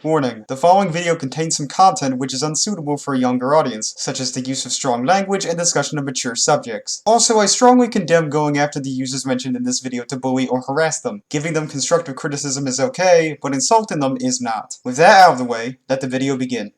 Warning: the following video contains some content which is unsuitable for a younger audience, such as the use of strong language and discussion of mature subjects. Also, I strongly condemn going after the users mentioned in this video to bully or harass them. Giving them constructive criticism is okay, but insulting them is not. With that out of the way, let the video begin.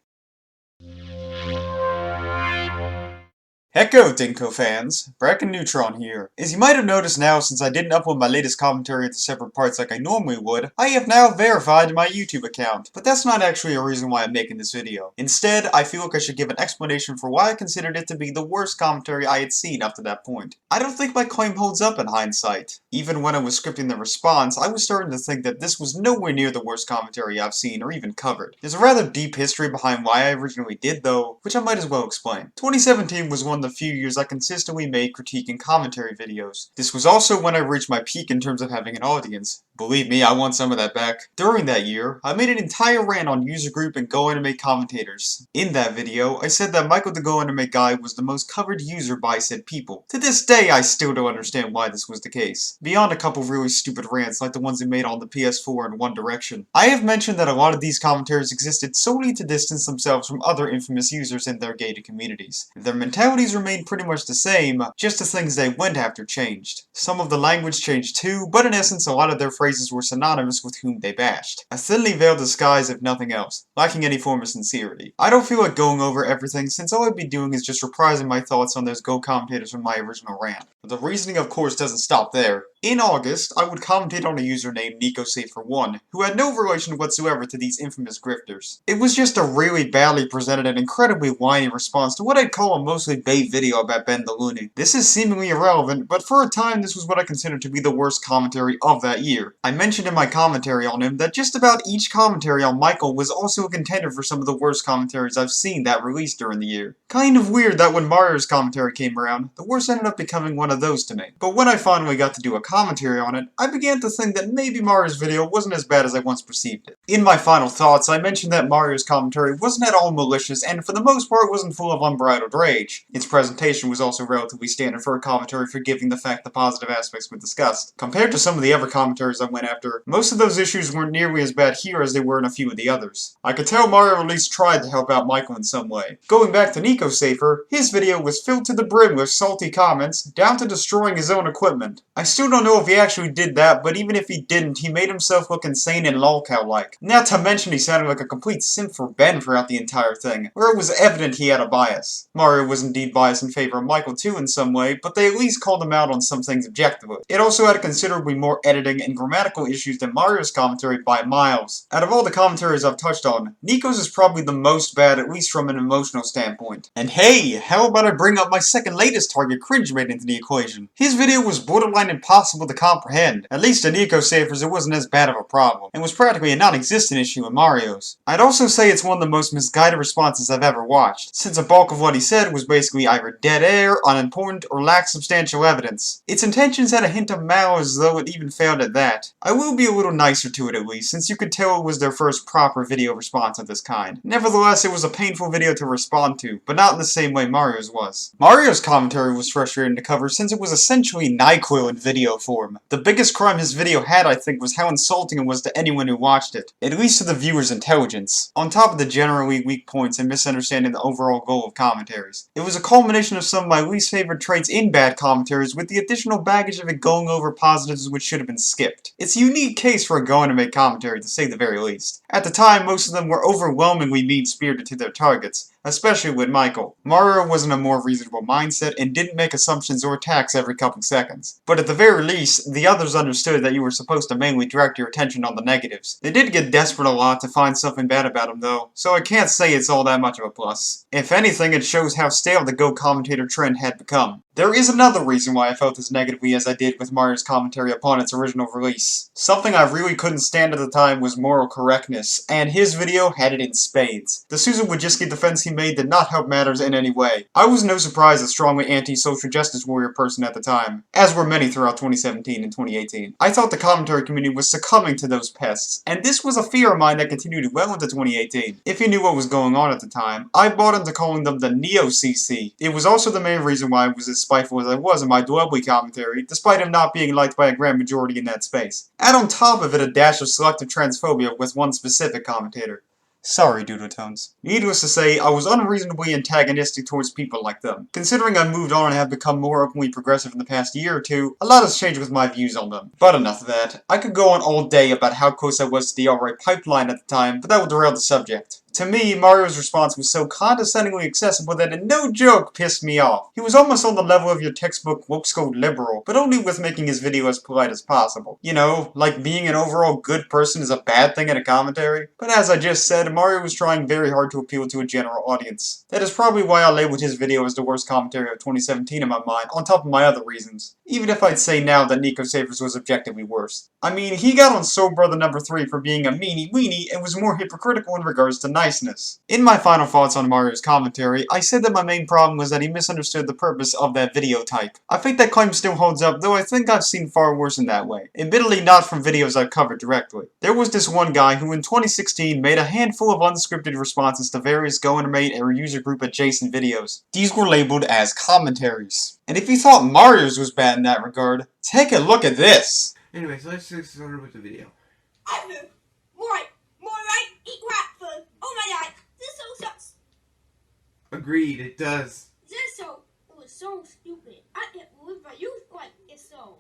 Hecko Dinko fans, Bracken Neutron here. As you might have noticed now, since I didn't upload my latest commentary into separate parts like I normally would, I have now verified my YouTube account. But that's not actually a reason why I'm making this video. Instead, I feel like I should give an explanation for why I considered it to be the worst commentary I had seen up to that point. I don't think my claim holds up in hindsight. Even when I was scripting the response, I was starting to think that this was nowhere near the worst commentary I've seen or even covered. There's a rather deep history behind why I originally did though, which I might as well explain. 2017 was one of the few years I consistently made critique and commentary videos. This was also when I reached my peak in terms of having an audience. Believe me, I want some of that back. During that year, I made an entire rant on user group and Go Anime commentators. In that video, I said that Michael the Go Anime guy was the most covered user by said people. To this day, I still don't understand why this was the case. Beyond a couple really stupid rants like the ones he made on the PS4 and One Direction. I have mentioned that a lot of these commentaries existed solely to distance themselves from other infamous users in their gated communities. Their mentalities remained pretty much the same, just the things they went after changed. Some of the language changed too, but in essence a lot of their phrases were synonymous with whom they bashed. A thinly veiled disguise if nothing else, lacking any form of sincerity. I don't feel like going over everything since all I'd be doing is just reprising my thoughts on those Go commentators from my original rant. But the reasoning of course doesn't stop there. In August, I would commentate on a user named NicoSafer1, who had no relation whatsoever to these infamous grifters. It was just a really badly presented and incredibly whiny response to what I'd call a mostly bait video about Ben the Looney. This is seemingly irrelevant, but for a time this was what I considered to be the worst commentary of that year. I mentioned in my commentary on him that just about each commentary on Michael was also a contender for some of the worst commentaries I've seen that released during the year. Kind of weird that when Mario's commentary came around, the worst ended up becoming one of those to me. But when I finally got to do a commentary on it, I began to think that maybe Mario's video wasn't as bad as I once perceived it. In my final thoughts, I mentioned that Mario's commentary wasn't at all malicious and for the most part wasn't full of unbridled rage. Its presentation was also relatively standard for a commentary, forgiving the fact the positive aspects were discussed. Compared to some of the other commentaries I went after, most of those issues weren't nearly as bad here as they were in a few of the others. I could tell Mario at least tried to help out Michael in some way. Going back to NicoSafer, his video was filled to the brim with salty comments, down to destroying his own equipment. I still don't know if he actually did that, but even if he didn't, he made himself look insane and lolcow-like. Not to mention he sounded like a complete simp for Ben throughout the entire thing, where it was evident he had a bias. Mario was indeed biased in favor of Michael too in some way, but they at least called him out on some things objectively. It also had considerably more editing and grammatical issues than Mario's commentary by miles. Out of all the commentaries I've touched on, Nico's is probably the most bad, at least from an emotional standpoint. And hey, how about I bring up my second latest target, Cringemate, into the equation? His video was borderline impossible to comprehend. At least in NicoSafer's it wasn't as bad of a problem, and was practically a non-existent issue in Mario's. I'd also say it's one of the most misguided responses I've ever watched, since a bulk of what he said was basically either dead air, unimportant, or lacked substantial evidence. Its intentions had a hint of malice, though it even failed at that. I will be a little nicer to it at least, since you could tell it was their first proper video response of this kind. Nevertheless, it was a painful video to respond to, but not in the same way Mario's was. Mario's commentary was frustrating to cover since it was essentially NyQuil in video form. The biggest crime his video had, I think, was how insulting it was to anyone who watched it, at least to the viewer's intelligence, on top of the generally weak points and misunderstanding the overall goal of commentaries. It was a culmination of some of my least favorite traits in bad commentaries, with the additional baggage of it going over positives which should have been skipped. It's a unique case for a Go Anime commentary, to say the very least. At the time, most of them were overwhelmingly mean-spirited to their targets, especially with Michael. Mario was in a more reasonable mindset and didn't make assumptions or attacks every couple seconds. But at the very least, the others understood that you were supposed to mainly direct your attention on the negatives. They did get desperate a lot to find something bad about him though, so I can't say it's all that much of a plus. If anything, it shows how stale the Go commentator trend had become. There is another reason why I felt as negatively as I did with Mario's commentary upon its original release. Something I really couldn't stand at the time was moral correctness, and his video had it in spades. The Susan Wojcicki defense he made did not help matters in any way. I was no surprise a strongly anti-social justice warrior person at the time, as were many throughout 2017 and 2018. I thought the commentary community was succumbing to those pests, and this was a fear of mine that continued well into 2018. If you knew what was going on at the time, I bought into calling them the Neo-CC. It was also the main reason why I was as spiteful as I was in my Dwebly commentary, despite him not being liked by a grand majority in that space. Add on top of it a dash of selective transphobia with one specific commentator. Sorry, Doodletones. Needless to say, I was unreasonably antagonistic towards people like them. Considering I moved on and have become more openly progressive in the past year or two, a lot has changed with my views on them. But enough of that. I could go on all day about how close I was to the alright pipeline at the time, but that would derail the subject. To me, Mario's response was so condescendingly accessible that it no joke pissed me off. He was almost on the level of your textbook woke-schooled liberal, but only with making his video as polite as possible. You know, like being an overall good person is a bad thing in a commentary. But as I just said, Mario was trying very hard to appeal to a general audience. That is probably why I labeled his video as the worst commentary of 2017 in my mind, on top of my other reasons. Even if I'd say now that Nico Savers was objectively worse. I mean, he got on Soul Brother number 3 for being a meanie weenie and was more hypocritical in regards to niceness. In my final thoughts on Mario's commentary, I said that my main problem was that he misunderstood the purpose of that video type. I think that claim still holds up, though I think I've seen far worse in that way. Admittedly not from videos I've covered directly. There was this one guy who in 2016 made a handful of unscripted responses to various GoAnimate or user group adjacent videos. These were labeled as commentaries. And if you thought Mario's was bad in that regard, take a look at this! Anyways, let's get started with the video. Agreed, it does. It was so stupid. I can't believe I used like it so.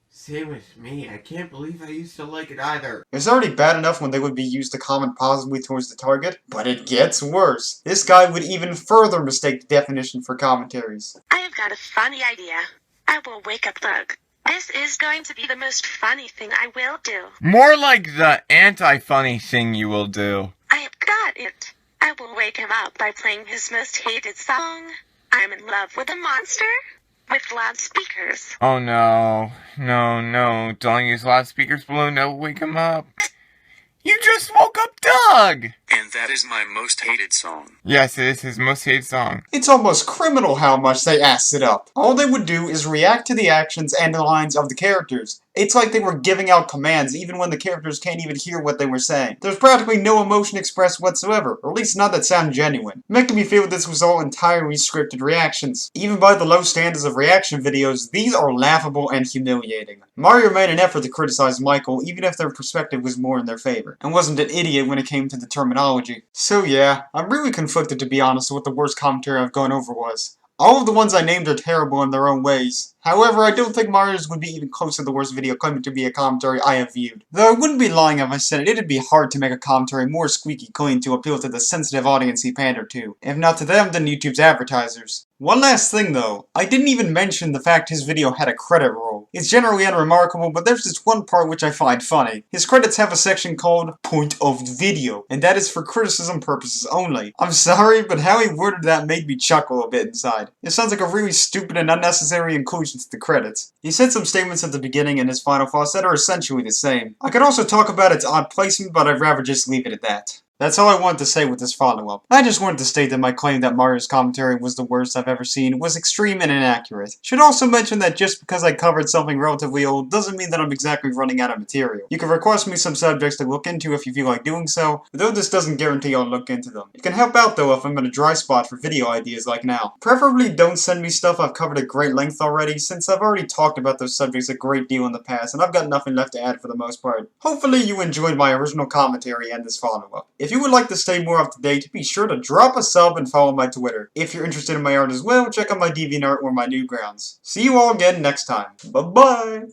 Same with me. I can't believe I used to like it either. It's already bad enough when they would be used to comment positively towards the target, but it gets worse. This guy would even further mistake the definition for commentaries. I have got a funny idea. I will wake up Bug. This is going to be the most funny thing I will do. More like the anti-funny thing you will do. I have got it. I will wake him up by playing his most hated song. I'm in love with a monster with loudspeakers. Oh no. No. Don't use loudspeakers, Balloon. Don't wake him up. You just woke up Doug! And that is my most hated song. Yes, it is his most hated song. It's almost criminal how much they assed it up. All they would do is react to the actions and the lines of the characters. It's like they were giving out commands even when the characters can't even hear what they were saying. There's practically no emotion expressed whatsoever, or at least not that sound genuine, making me feel this was all entirely scripted reactions. Even by the low standards of reaction videos, these are laughable and humiliating. Mario made an effort to criticize Michael even if their perspective was more in their favor, and wasn't an idiot when it came to the terminology. So yeah, I'm really conflicted to be honest with what the worst commentary I've gone over was. All of the ones I named are terrible in their own ways. However, I don't think Mario's would be even close to the worst video claiming to be a commentary I have viewed. Though I wouldn't be lying if I said it'd be hard to make a commentary more squeaky clean to appeal to the sensitive audience he pandered to. If not to them, then YouTube's advertisers. One last thing though, I didn't even mention the fact his video had a credit roll. It's generally unremarkable, but there's this one part which I find funny. His credits have a section called Point of Video, and that is for criticism purposes only. I'm sorry, but how he worded that made me chuckle a bit inside. It sounds like a really stupid and unnecessary inclusion to the credits. He said some statements at the beginning and his final thoughts that are essentially the same. I could also talk about its odd placement, but I'd rather just leave it at that. That's all I wanted to say with this follow-up. I just wanted to state that my claim that Mario's commentary was the worst I've ever seen was extreme and inaccurate. Should also mention that just because I covered something relatively old doesn't mean that I'm exactly running out of material. You can request me some subjects to look into if you feel like doing so, though this doesn't guarantee I'll look into them. It can help out though if I'm in a dry spot for video ideas like now. Preferably don't send me stuff I've covered at great length already, since I've already talked about those subjects a great deal in the past and I've got nothing left to add for the most part. Hopefully you enjoyed my original commentary and this follow-up. If you would like to stay more up to date, be sure to drop a sub and follow my Twitter. If you're interested in my art as well, check out my DeviantArt or my Newgrounds. See you all again next time. Bye-bye!